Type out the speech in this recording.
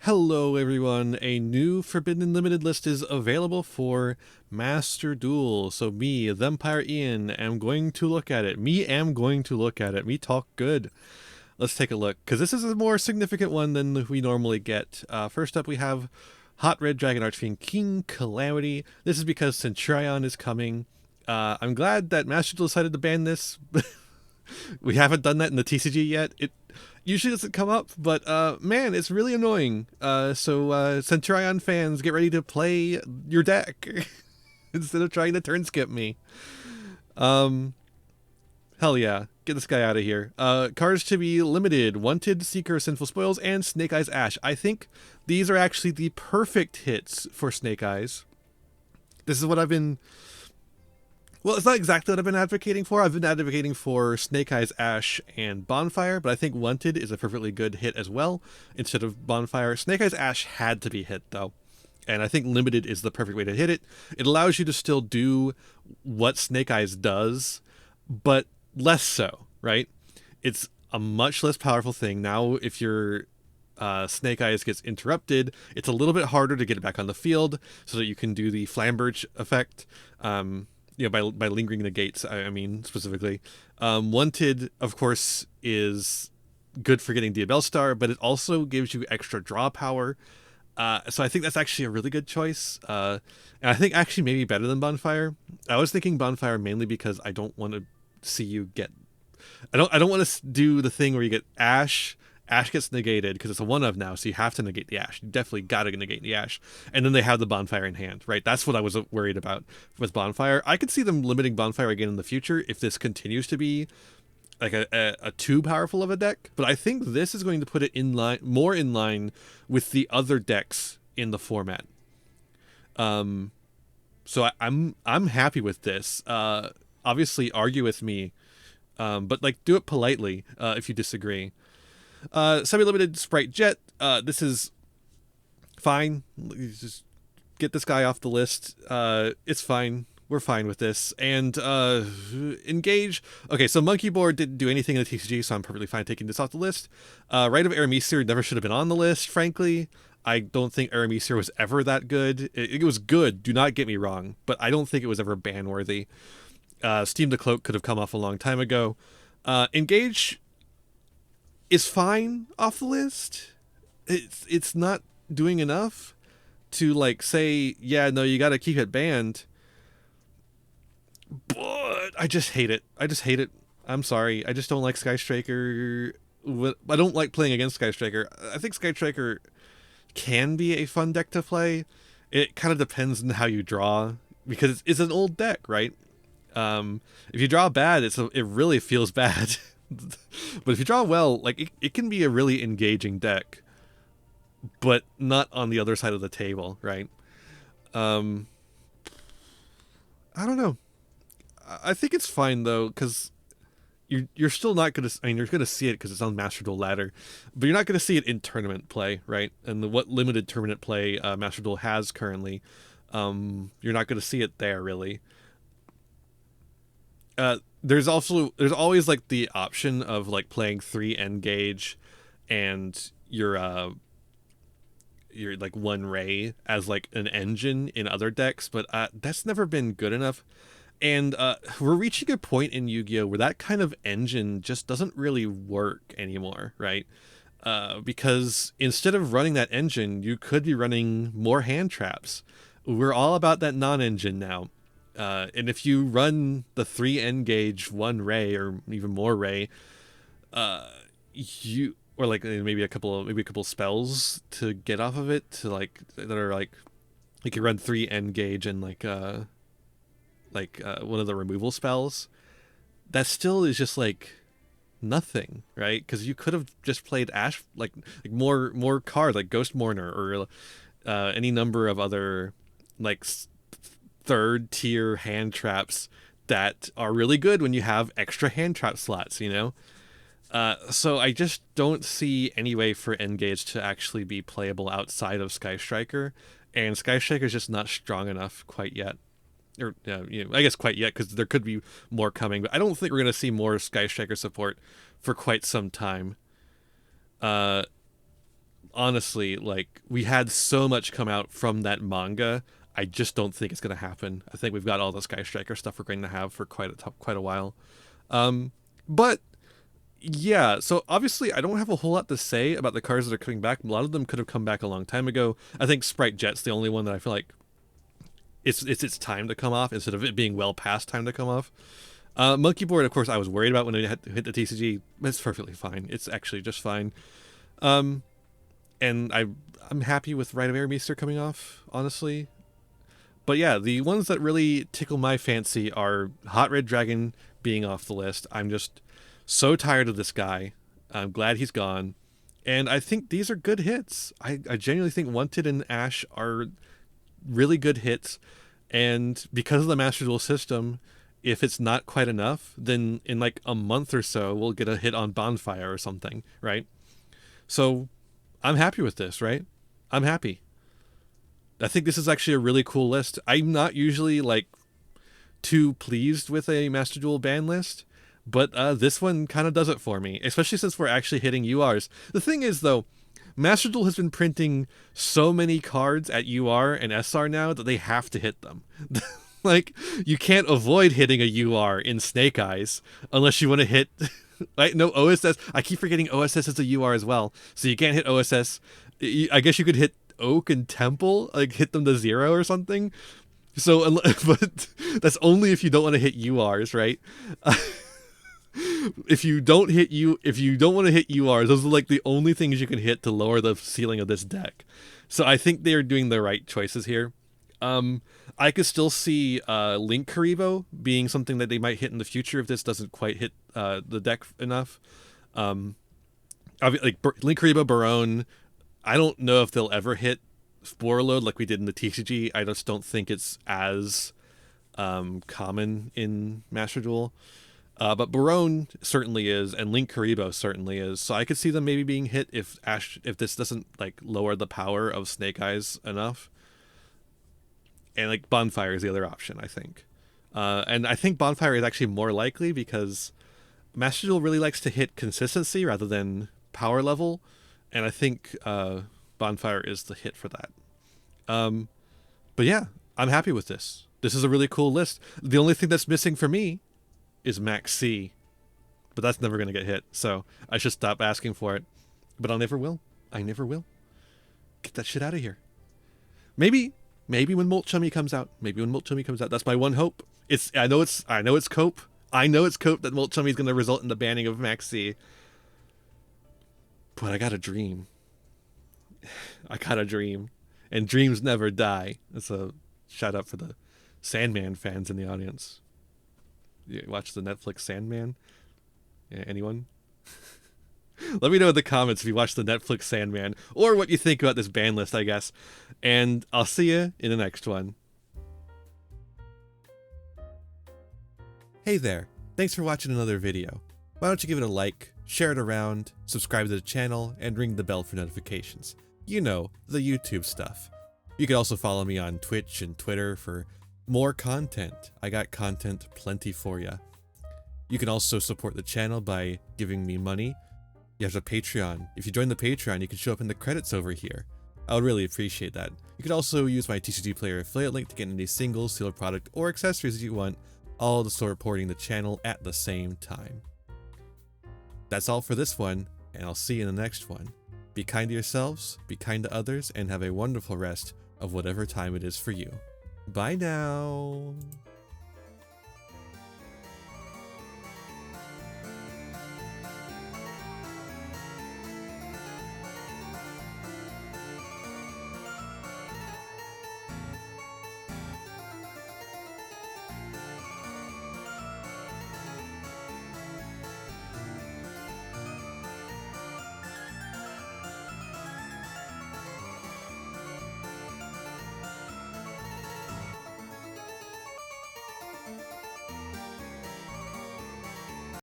Hello everyone, a new Forbidden Limited list is available for Master Duel. So me, Thempire Ian, am going to look at it. Me talk good. Let's take a look, because this is a more significant one than we normally get. First up we have Hot Red Dragon Archfiend King Calamity. This is because Centurion is coming. I'm glad that Master Duel decided to ban this. We haven't done that in the TCG yet. It usually doesn't come up, but man, it's really annoying. So Centurion fans, get ready to play your deck instead of trying to turn skip me. Hell yeah, get this guy out of here. Cards to be limited: Wanted, Seeker, Sinful Spoils, and Snake Eyes Ash. I think these are actually the perfect hits for Snake Eyes. This is what I've been... Well, it's not exactly what I've been advocating for. I've been advocating for Snake Eyes, Ash, and Bonfire, but I think Wanted is a perfectly good hit as well instead of Bonfire. Snake Eyes, Ash had to be hit, though, and I think Limited is the perfect way to hit it. It allows you to still do what Snake Eyes does, but less so, right? It's a much less powerful thing. Now, if your Snake Eyes gets interrupted, it's a little bit harder to get it back on the field so that you can do the Flamberge effect. By lingering negates, I mean, specifically. Wanted, of course, is good for getting Diabell Star, but it also gives you extra draw power. So I think that's actually a really good choice. And I think actually maybe better than Bonfire. I was thinking Bonfire mainly because I don't want to see you get... I don't want to do the thing where you get Ash gets negated because it's a one of now, so you have to negate the Ash. You definitely got to negate the Ash. And then they have the Bonfire in hand, right? That's what I was worried about with Bonfire. I could see them limiting Bonfire again in the future if this continues to be like a too powerful of a deck. But I think this is going to put it more in line with the other decks in the format. So I'm happy with this. Obviously argue with me, but like do it politely if you disagree. Semi-limited Sprite Jet. This is fine. Just get this guy off the list. It's fine. We're fine with this. And Engage. Okay, so Monkey Board didn't do anything in the TCG, so I'm perfectly fine taking this off the list. Rite of Arameseer never should have been on the list, frankly. I don't think Arameseer was ever that good. It was good, do not get me wrong, but I don't think it was ever ban-worthy. Steam the Cloak could have come off a long time ago. Engage is fine off the list. It's not doing enough to like say, yeah, no, you got to keep it banned. But I just hate it. I'm sorry. I just don't like Sky Striker. I don't like playing against Sky Striker. I think Sky Striker can be a fun deck to play. It kind of depends on how you draw, because it's an old deck, right? If you draw bad, it really feels bad. But if you draw well, like it can be a really engaging deck, but not on the other side of the table, right? I don't know. I think it's fine though, because you're still not gonna. I mean, you're gonna see it because it's on Master Duel Ladder, but you're not gonna see it in tournament play, right? And what limited tournament play Master Duel has currently, you're not gonna see it there really. There's always like the option of like playing 3 Engage and your like 1 Ray as like an engine in other decks, but that's never been good enough. And we're reaching a point in Yu-Gi-Oh where that kind of engine just doesn't really work anymore, right? Because instead of running that engine, you could be running more hand traps. We're all about that non-engine now. And if you run the 3 Engage 1 Ray or even more Ray, you, or like maybe a couple spells to get off of it, to like that are like you run 3 Engage and like one of the removal spells. That still is just like nothing, right? Because you could have just played Ash, like more cards like Ghost Mourner or any number of other like third tier hand traps that are really good when you have extra hand trap slots, you know? So I just don't see any way for Engage to actually be playable outside of Sky Striker, and Sky Striker is just not strong enough quite yet. Or I guess quite yet, because there could be more coming, but I don't think we're going to see more Sky Striker support for quite some time. honestly, like, we had so much come out from that manga. I just don't think it's going to happen. I think we've got all the Sky Striker stuff we're going to have for quite a while. Um, but yeah, so obviously I don't have a whole lot to say about the cards that are coming back. A lot of them could have come back a long time ago. I think Sprite Jet's the only one that I feel like it's time to come off instead of it being well past time to come off. Monkey Board, of course, I was worried about when it had to hit the TCG. It's perfectly fine. It's actually just fine. Um, and I'm happy with Rite of Airmeester coming off, honestly. But yeah, the ones that really tickle my fancy are Hot Red Dragon being off the list. I'm just so tired of this guy. I'm glad he's gone. And I think these are good hits. I genuinely think Wanted and Ash are really good hits. And because of the Master Duel system, if it's not quite enough, then in like a month or so, we'll get a hit on Bonfire or something, right? So I'm happy with this, right? I'm happy. I think this is actually a really cool list. I'm not usually like too pleased with a Master Duel ban list, but this one kind of does it for me, especially since we're actually hitting URs. The thing is, though, Master Duel has been printing so many cards at UR and SR now that they have to hit them. Like, you can't avoid hitting a UR in Snake Eyes unless you want to hit... Right? No, OSS. I keep forgetting OSS is a UR as well. So you can't hit OSS. I guess you could hit Oak and Temple, like hit them to 0 or something. So, but that's only if you don't want to hit URs, right? If you don't want to hit URs, those are like the only things you can hit to lower the ceiling of this deck. So I think they are doing the right choices here. I could still see Link Karibo being something that they might hit in the future if this doesn't quite hit the deck enough. Like Link Karibo, Barone, I don't know if they'll ever hit Spore Load like we did in the TCG. I just don't think it's as common in Master Duel. But Barone certainly is, and Link Karibo certainly is. So I could see them maybe being hit if this doesn't like lower the power of Snake Eyes enough. And like Bonfire is the other option, I think. And I think Bonfire is actually more likely because Master Duel really likes to hit consistency rather than power level. And I think Bonfire is the hit for that. But yeah, I'm happy with this. This is a really cool list. The only thing that's missing for me is Max C. But that's never going to get hit. So I should stop asking for it. But I never will. I never will. Get that shit out of here. Maybe when Molt Chummy comes out. That's my one hope. I know it's Cope. I know it's Cope that Molt Chummy is going to result in the banning of Max C. But I got a dream. And dreams never die. That's a shout out for the Sandman fans in the audience. You watch the Netflix Sandman? Yeah, anyone? Let me know in the comments if you watch the Netflix Sandman, or what you think about this ban list, I guess. And I'll see you in the next one. Hey there, thanks for watching another video. Why don't you give it a like, share it around, subscribe to the channel, and ring the bell for notifications. You know, the YouTube stuff. You can also follow me on Twitch and Twitter for more content. I got content plenty for ya. You can also support the channel by giving me money. You have a Patreon. If you join the Patreon, you can show up in the credits over here. I would really appreciate that. You could also use my TCG Player affiliate link to get any singles, sealed product, or accessories that you want, all to supporting the channel at the same time. That's all for this one, and I'll see you in the next one. Be kind to yourselves, be kind to others, and have a wonderful rest of whatever time it is for you. Bye now!